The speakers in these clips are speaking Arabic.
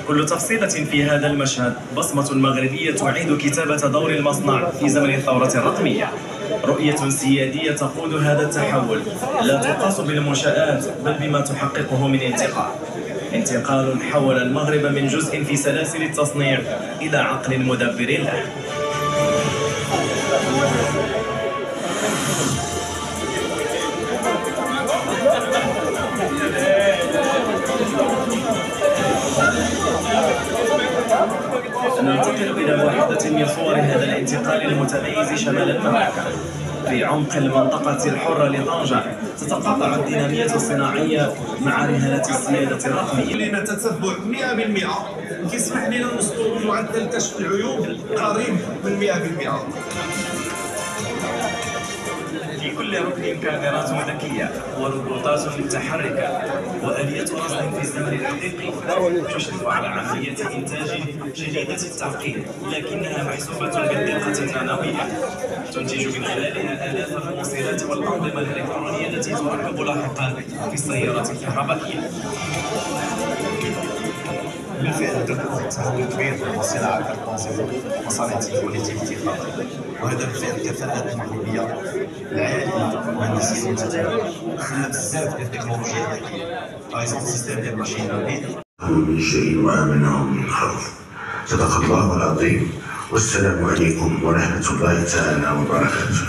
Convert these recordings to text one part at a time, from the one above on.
كل تفصيلة في هذا المشهد بصمة مغربية تعيد كتابة دور المصنع في زمن الثورة الرقمية. رؤية سيادية تقود هذا التحول لا تقاس بالمنشآت بل بما تحققه من انتقال حول المغرب من جزء في سلاسل التصنيع إلى عقل مدبر له. ننتقل إلى واحدة من صور هذا الانتقال المتميز شمال المملكة. في عمق المنطقة الحرة لطنجة تتقاطع الدينامية الصناعية مع رهانة السيادة الرقمية. لنا تتبع 100% كيسمح لنا نوصلوا معدل كشف العيوب قريب من 100%. في كل ركن كاميرات ذكية وروبوتات متحركة وآليات رصد في الزمن الحقيقي تشرف على عملية إنتاج جديدة التعقيد لكنها محسوبة بدقة نانوية تنتج من خلالها آلاف الموصلات والأنظمة الإلكترونية التي تركب لاحقا في السيارات الكهربائية. بالفعل تكون تحول كبير في صناعة الأنظمة ومصانع التكنولوجيا الخاطئة، وهذا بالفعل كفاءة المغربية العالية والهندسية المتطورة دخلنا بزاف ديال التكنولوجيا الذكية، باغ سيستم ديال الماشين ليرنينغ. من شيء وآمنهم من خوف. صدق الله العظيم، والسلام عليكم ورحمة الله تعالى وبركاته.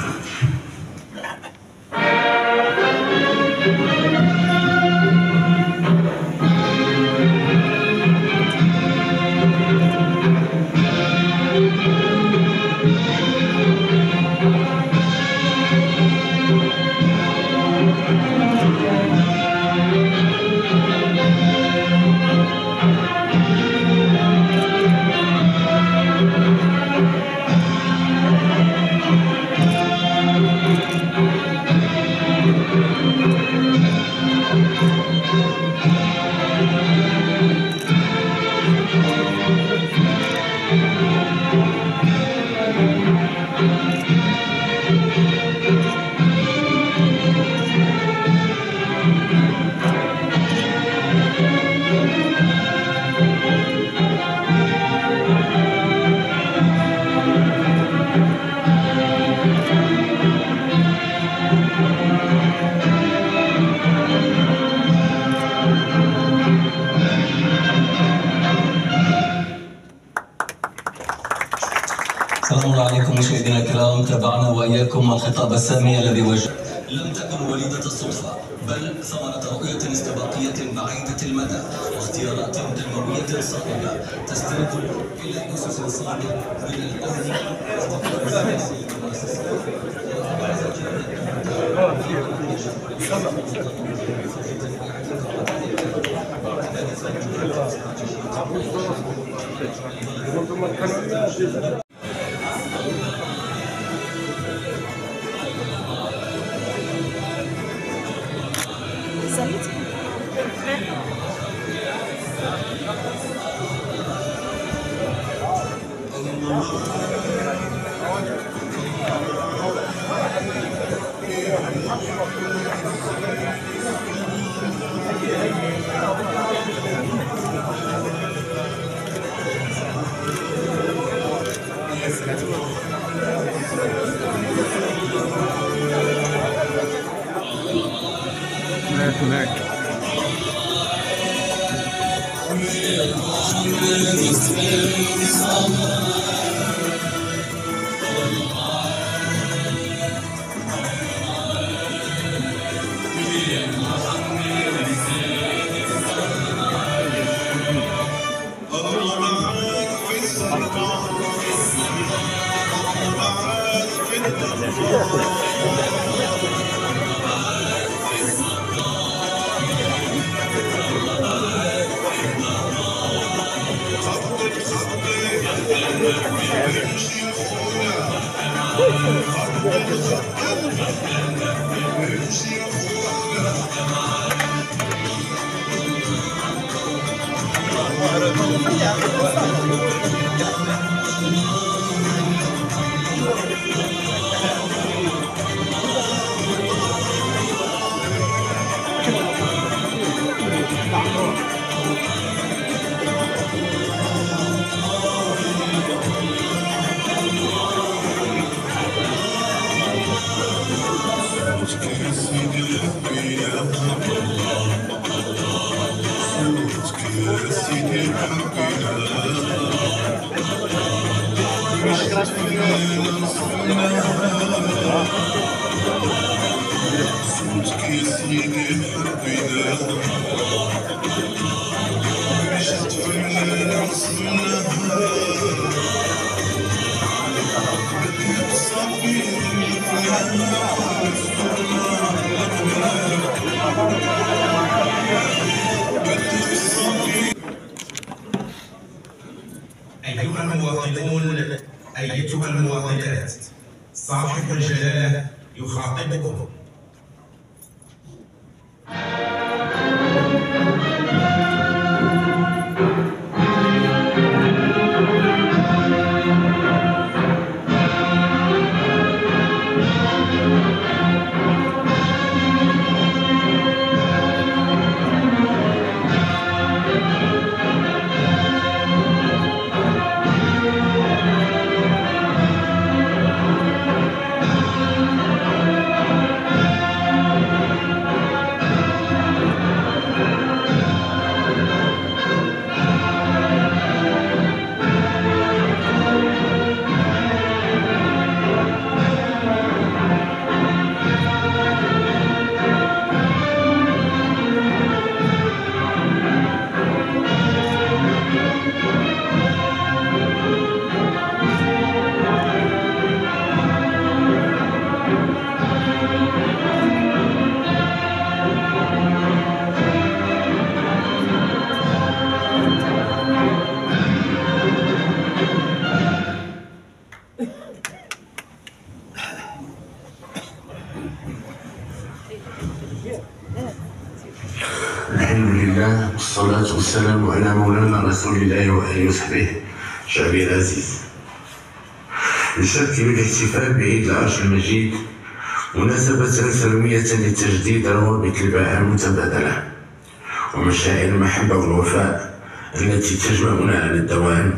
السلام عليكم مشاهدينا الكرام، تابعنا واياكم الخطاب السامي الذي وجه. لم تكن وليدة الصدفة بل ثمرة رؤية استباقية بعيدة المدى واختيارات تنموية صائبة تستند إلى أسس صلبة من الأمن أيها المواطنون، أيتها المواطنات، صاحب الجلالة يخاطبكم. الحمد لله والصلاة والسلام على مولانا رسول الله وآله وصحبه. شعبي العزيز، نشارك بالاحتفال بعيد العرش المجيد مناسبة سنوية لتجديد روابط الباعة المتبادلة ومشاعر المحبة والوفاء التي تجمعنا على الدوام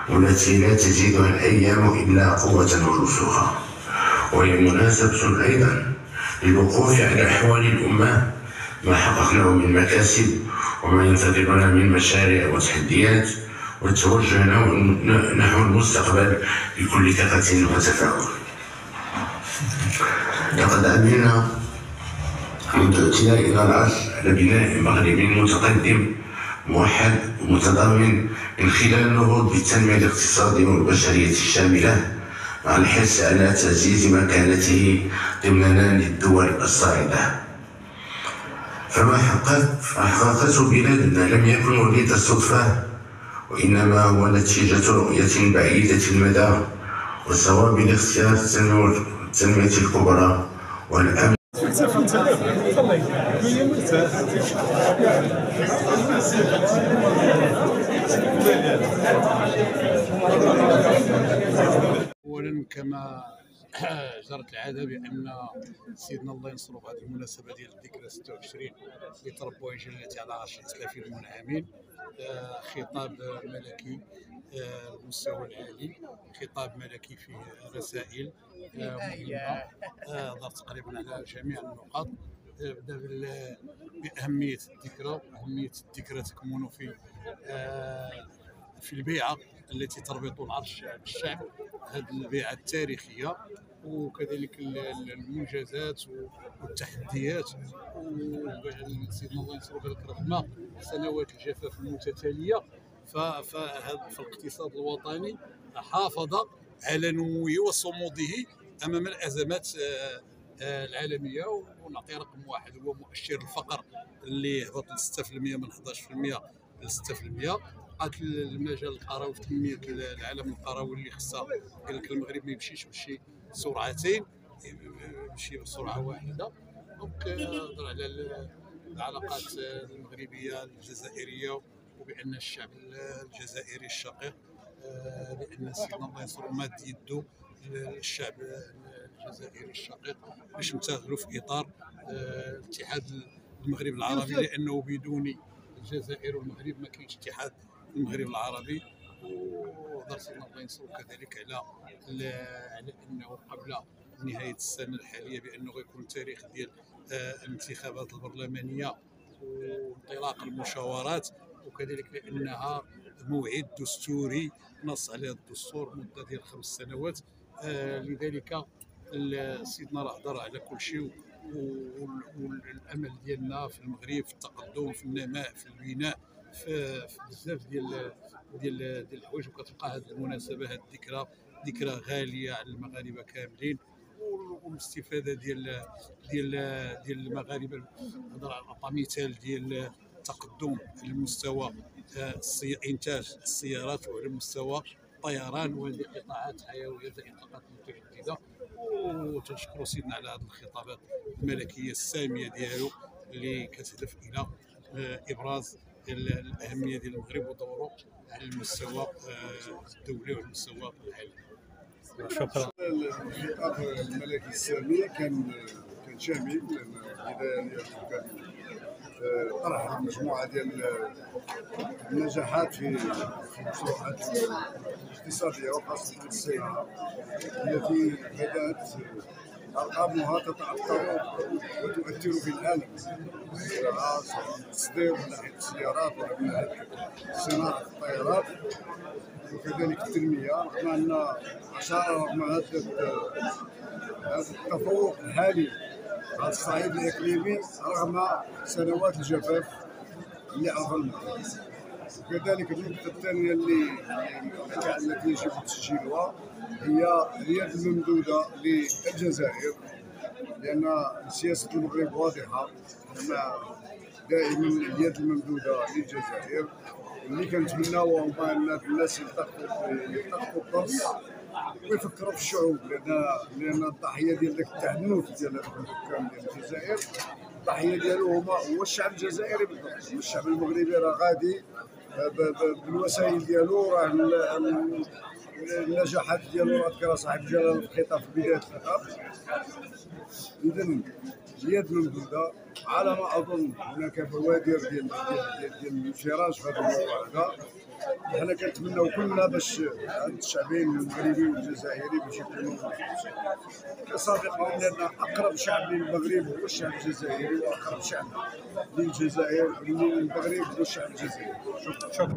والتي لا تزيدها الأيام إلا قوة ورسوخا. وهي مناسبة أيضا للوقوف على أحوال الأمة، ما حققناه من مكاسب وما ينتظرنا من مشاريع وتحديات، والتوجه نحو المستقبل بكل ثقة وتفاؤل. لقد عملنا منذ اعتدائنا العرش على بناء مغربي متقدم موحد ومتضامن من خلال النهوض بالتنمية الاقتصادية والبشرية الشاملة، مع الحرص على تعزيز مكانته ضمن للدول الصاعدة. فما حققته بلادنا لم يكن وليد الصدفة، وإنما هو نتيجة رؤية بعيدة المدى وصواب الاختيار التنمية الكبرى والأمن. اولا كما جرت العاده بان سيدنا الله ينصرو في هذه المناسبه ديال الذكرى 26 لتربع جلالته على عرش الاسلام في المنعمين، خطاب ملكي المستوى العالي، خطاب ملكي فيه رسائل مهمه دارت تقريبا على جميع النقاط. بدا بأهمية الذكرى. أهمية الذكرى تكمن في البيعة التي تربط العرش بالشعب، هذه البيعة التاريخية، وكذلك المنجزات والتحديات. سيدنا الله ينصرو ذلك رغم سنوات الجفاف المتتالية، فالاقتصاد الوطني حافظ على نموه وصموده أمام الأزمات العالمية. ونعطي رقم واحد هو مؤشر الفقر اللي هبط ل 6% من 11% ل 6%. بقات المجال القروي في تنمية العالم القروي اللي خصها قال لك المغرب ما يمشيش بشي سرعتين، يمشي بسرعة واحدة. دونك نهضر على العلاقات المغربية الجزائرية، وبأن الشعب الجزائري الشقيق، بأن سيدنا الله ينصرو ماد يدو الشعب الجزائري الشقيق باش نمتثلوا في اطار الاتحاد المغرب العربي، لانه بدون الجزائر والمغرب ما كاينش اتحاد المغرب العربي. وهضر سيدنا الله ينصرو كذلك على انه قبل نهايه السنه الحاليه بانه غيكون التاريخ ديال الانتخابات البرلمانيه وانطلاق المشاورات، وكذلك لانها موعد دستوري نص عليه الدستور مده ديال 5 سنوات. لذلك سيدنا راه هضر على كل شيء، والامل ديالنا في المغرب في التقدم، في النماء، في البناء، في بزاف ديال الحوايج. وكتبقى هذه المناسبه، هذه الذكرى ذكرى غاليه على المغاربه كاملين، والاستفاده ديال المغاربه. نهضر على مثال ديال التقدم على مستوى انتاج السيارات وعلى مستوى الطيران، وهذه قطاعات حيويه زي الطاقات المتجدده. وتنشكروا سيدنا على هذه الخطابات الملكيه الساميه ديالو اللي كتهدف الى ابراز الاهميه ديال المغرب ودوره على المستوى الدولي وعلى المستوى العالمي. شكرا. الخطاب الملكي السامي كان شامل، لان البدايه كان طرح مجموعه ديال النجاحات في المشروعات الاقتصاديه وخاصه الصناعه التي بدات ارقامها تتاثر وتؤثر في العالم. الصناعه التصدير من ناحيه السيارات ومن ناحيه صناعه الطائرات، وكذلك التنميه، رغم ان رغم هذا التفوق الحالي على الصعيد الاقليمي رغم سنوات الجفاف اللي عرفها المغرب. وكذلك النقطه الثانيه التي يجب تسجيلها هي اليد الممدوده للجزائر، لان سياسه المغرب واضحه، دائما اليد الممدوده للجزائر. اللي كنتمناو هو ان الناس يلتقطوا الدرس ويفكروا في الشعوب، لان الضحيه ديال ذاك التعنت ديال الحكام ديال الجزائر، الضحيه ديالو هو الشعب الجزائري بالضبط. الشعب المغربي راه غادي بالوسائل ديالو، راه النجاحات ديالو راه ذكرها صاحب الجلاله في الخطاب في بدايه الخطاب. اذا اليد ممدوده، على ما اظن هناك بوادر ديال الانفراج في هذا الموضوع هذا. حنا كنتمناو كلنا باش هاد الشعبين المغربي والجزائري باش يكونوا كصديقهم، لان اقرب شعب للمغرب هو الشعب الجزائري، واقرب شعب للجزائر للمغرب هو الشعب الجزائري. شكرا.